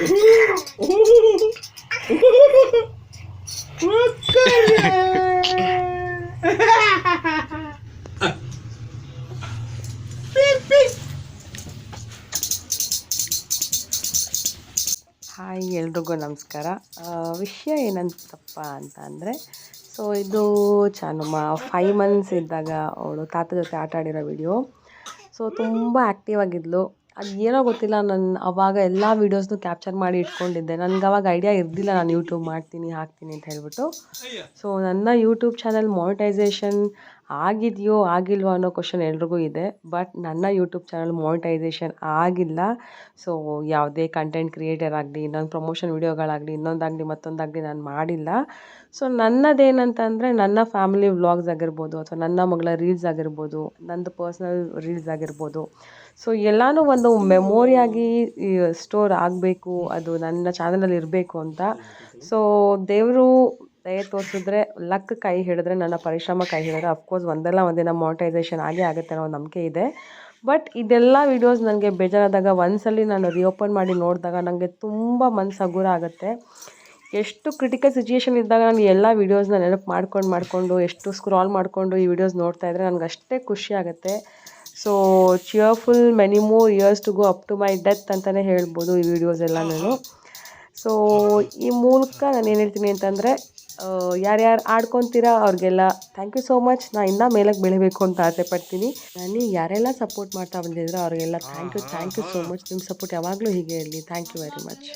Hi ಎಲ್ರಿಗೂ ನಮಸ್ಕಾರ. ವಿಷಯ ಏನಂತಪ್ಪ ಅಂತ ಅಂದರೆ, ಸೊ ಇದು ಚಾನುಮ್ಮ 5 ಮಂತ್ಸ್ ಇದ್ದಾಗ ಅವಳು ತಾತ ಜೊತೆ ಆಟ ಆಡಿರೋ ವಿಡಿಯೋ. ಸೊ ತುಂಬ ಆ್ಯಕ್ಟಿವ್ ಆಗಿದ್ಲು. ಅದು ಏನೋ ಗೊತ್ತಿಲ್ಲ, ನಾನು ಅವಾಗ ಎಲ್ಲ ವೀಡಿಯೋಸ್ನು ಕ್ಯಾಪ್ಚರ್ ಮಾಡಿ ಇಟ್ಕೊಂಡಿದ್ದೆ. ನನಗೆ ಅವಾಗ ಐಡಿಯಾ ಇರಲಿಲ್ಲ ನಾನು ಯೂಟ್ಯೂಬ್ ಮಾಡ್ತೀನಿ ಹಾಕ್ತೀನಿ ಅಂತ ಹೇಳ್ಬಿಟ್ಟು. ಸೊ ನನ್ನ ಯೂಟ್ಯೂಬ್ ಚಾನಲ್ ಮಾನಿಟೈಸೇಷನ್ ಆಗಿದೆಯೋ ಆಗಿಲ್ವೋ ಅನ್ನೋ ಕ್ವಶನ್ ಎಲ್ರಿಗೂ ಇದೆ. ಬಟ್ ನನ್ನ ಯೂಟ್ಯೂಬ್ ಚಾನಲ್ ಮಾನಿಟೈಸೇಷನ್ ಆಗಿಲ್ಲ. ಸೊ ಯಾವುದೇ ಕಂಟೆಂಟ್ ಕ್ರಿಯೇಟರ್ ಆಗಲಿ, ಇನ್ನೊಂದು ಪ್ರಮೋಷನ್ ವೀಡಿಯೋಗಳಾಗಲಿ, ಇನ್ನೊಂದಾಗಲಿ ಮತ್ತೊಂದಾಗಲಿ ನಾನು ಮಾಡಿಲ್ಲ. ಸೊ ನನ್ನದೇನಂತಂದರೆ, ನನ್ನ ಫ್ಯಾಮಿಲಿ ವ್ಲಾಗ್ಸ್ ಆಗಿರ್ಬೋದು, ಅಥವಾ ನನ್ನ ಮಗಳ ರೀಲ್ಸ್ ಆಗಿರ್ಬೋದು, ನಂದು ಪರ್ಸ್ನಲ್ ರೀಲ್ಸ್ ಆಗಿರ್ಬೋದು, ಸೊ ಎಲ್ಲನೂ ಒಂದು ಮೆಮೊರಿಯಾಗಿ ಸ್ಟೋರ್ ಆಗಬೇಕು, ಅದು ನನ್ನ ಚಾನಲಲ್ಲಿ ಇರಬೇಕು ಅಂತ. ಸೊ ದೇವರು ದಯೆ ತೋರಿಸಿದ್ರೆ, ಲಕ್ ಕೈ ಹಿಡಿದ್ರೆ, ನನ್ನ ಪರಿಶ್ರಮ ಕೈ ಹಿಡಿದ್ರೆ ಅಫ್ಕೋರ್ಸ್ ಒಂದಲ್ಲ ಒಂದಿನ ಮಾನಿಟೈಸೇಷನ್ ಆಗೇ ಆಗುತ್ತೆ ಅನ್ನೋ ನಂಬಿಕೆ ಇದೆ. ಬಟ್ ಇದೆಲ್ಲ ವೀಡಿಯೋಸ್ ನನಗೆ ಬೇಜಾರಾದಾಗ ಒಂದ್ಸಲಿ ನಾನು ರಿಓಪನ್ ಮಾಡಿ ನೋಡಿದಾಗ ನನಗೆ ತುಂಬ ಮನಸ್ಸು ಹಗುರ ಆಗುತ್ತೆ. ಎಷ್ಟು ಕ್ರಿಟಿಕಲ್ ಸಿಚುಯೇಷನ್ ಇದ್ದಾಗ ನಾನು ಎಲ್ಲ ವೀಡಿಯೋಸ್ನ ನೆನಪು ಮಾಡಿಕೊಂಡು ಎಷ್ಟು ಸ್ಕ್ರಾಲ್ ಮಾಡಿಕೊಂಡು ಈ ವಿಡಿಯೋಸ್ ನೋಡ್ತಾ ಇದ್ದರೆ ನನಗೆ ಅಷ್ಟೇ ಖುಷಿ ಆಗುತ್ತೆ. So cheerful many more years to go up to my death ಅಂತಲೇ ಹೇಳ್ಬೋದು ಈ ವಿಡಿಯೋಸ್ ಎಲ್ಲ ನಾನು. ಸೊ ಈ ಮೂಲಕ ನಾನು ಏನು ಹೇಳ್ತೀನಿ ಅಂತಂದರೆ, ಯಾರ್ಯಾರು ಆಡ್ಕೊತೀರಾ ಅವ್ರಿಗೆಲ್ಲ ಥ್ಯಾಂಕ್ ಯು ಸೋ ಮಚ್. ನಾನು ಇನ್ನೂ ಮೇಲಕ್ಕೆ ಬೆಳಿಬೇಕು ಅಂತ ಆಸೆ ಪಡ್ತೀನಿ. ನನಗೆ ಯಾರೆಲ್ಲ ಸಪೋರ್ಟ್ ಮಾಡ್ತಾ ಬಂದಿದ್ರು ಅವ್ರಿಗೆಲ್ಲ ಥ್ಯಾಂಕ್ ಯು ಸೋ ಮಚ್. ನಿಮ್ಮ ಸಪೋರ್ಟ್ ಯಾವಾಗಲೂ ಹೀಗೆ ಇರಲಿ. Thank you very much.